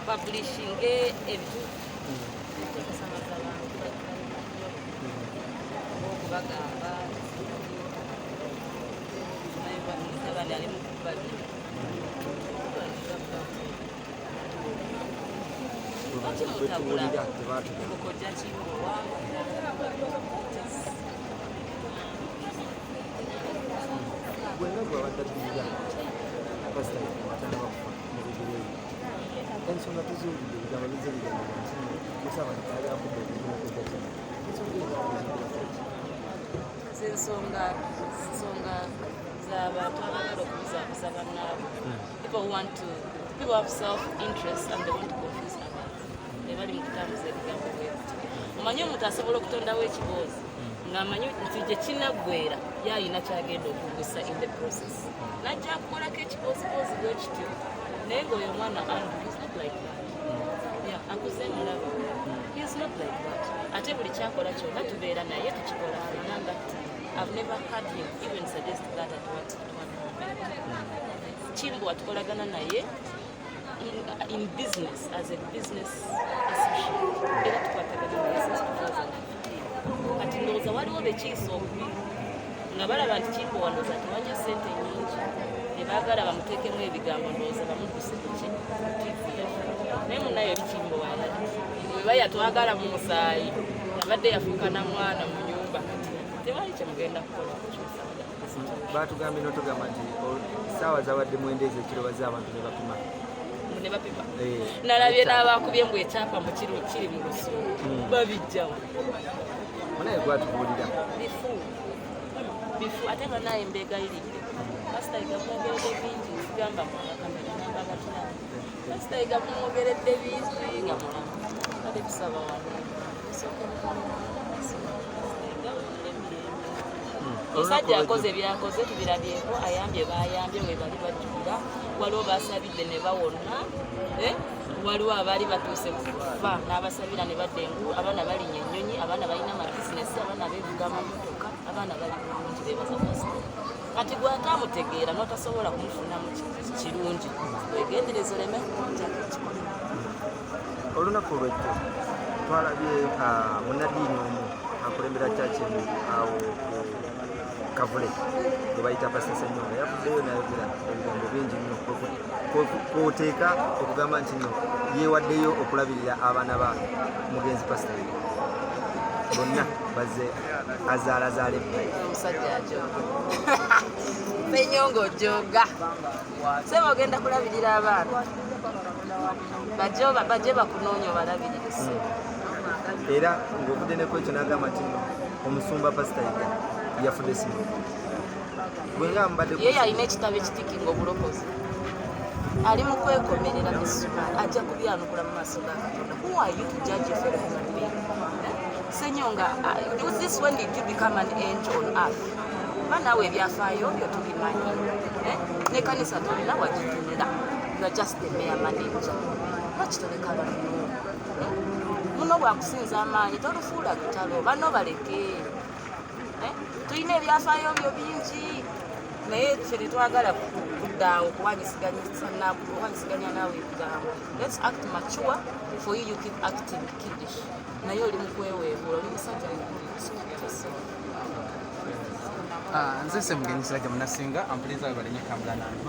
publishing ebitu bagamba abandi ali mu kubali kojja kiwa Bueno, guarda via. Questa è una penso una cosa di valorizzazione di cosa fare a ensonga z'abantu abagala okubuzabuza bannaabwe. People have self-interest and they want to confuse others. Bali mu kutambuza ebigambo bwebiti. Omanyi omuntu asobola okutondawo ekiboozi ng'amanyi nti gye kinaggwera yalina kyagenda okugusa in the process. Najja akukolako ekiboozi bwe kityo naye ng'oyo omwana Andrew is not like that. Yeah, akuze mulaba. He is not like that. Ate buli kyakola kyonna tubeera naye tukikola alina ngatti. I've never heard him even suggest that at one moment. Chimbo atukolagana naye in business as a business associate. Era tukwatagana naye since 2015. Kati ndowooza waliwo bekiisa okubi nga balaba nti Chimbo wandowooza tewanya ssente nnyingi ne baagala bamuteekemu ebigambo ndowooza bamuguse ku naye munnayo eri Chimbo wayali weba yatwagala mu musaayi abadde yafuuka na mwana mu nyumba tewali kyemugenda kukola batugambye n'otugamba nti essaawa zabadde mwendeeza ekiro bazze abantu ne bapima nalabye n'abakubye mbu ekyapa mu kiro kiri mu lusuubu babijjawo munaye gwatubuulira bifu ate nga naye embeegayiridde kasitayiga mwogeredde bingi zigamba muakamera namba gatunana kasitayiga mwogeredde bingi nga mulamu kale tusaba wano omusajja akoze byakoze tubirabyeko ayambye bayambye we bali bajjulira waliwo basabidde ne bawonna waliwo abaali batuuse kufa n'abasabira ne badda engulu abaana balinnya ennyonyi abaana balina amabizinesi abaana beevuga amamotoka abaana bali bulungi bebaza pasito kati gwate amutegeera n'otasobola kumufunamu kirungi wegendereza oleme olunaku olwekyo twalabye munnaddiini omu akulembera kyaki awo Kavule gwe bayita Pastor Ssenyonga yavuddeyo nayogera ebigambo bingi nnyo kwoteeka okugamba nti nno yeewaddeyo okulabirira abaana ba mugenzi Pastor bonna bazze azaalazaale omusajja ajoga Ssenyonga ojoga seba ogenda kulabirira abaana bajje bakunoonya obalabirire era ng'ovudde nekwekyo n'agamba nti nno omusumba Pastor yafudde simu ye yalina ekitabo ekitikinga obulokozi ali mu kwekomerera n'essumaali ajja kubyanukula mu maaso ga Katonda. Who are you to judge your fellow human being? Ssenyonga, was this when did you become an angel on earth? Ba naawe ebyafaayo byo tubimanyi n'ekkanisa tolina wagitunira. You are just the mayor manager. Lwaki toleka banno muno bwakusinza amaanyi tolufuula lutalo banno baleke tulina ebyafaayo byo bingi naye ffe tetwagala kuddaawo kuwanyisiganya naawe ebigambo. Let's act mature for you keep acting kiddish naye oli mu kweweebuula oli musajja mukulu nze Ssemugenyi Sirajja Munasinga ampuliriza we balenye kambula nange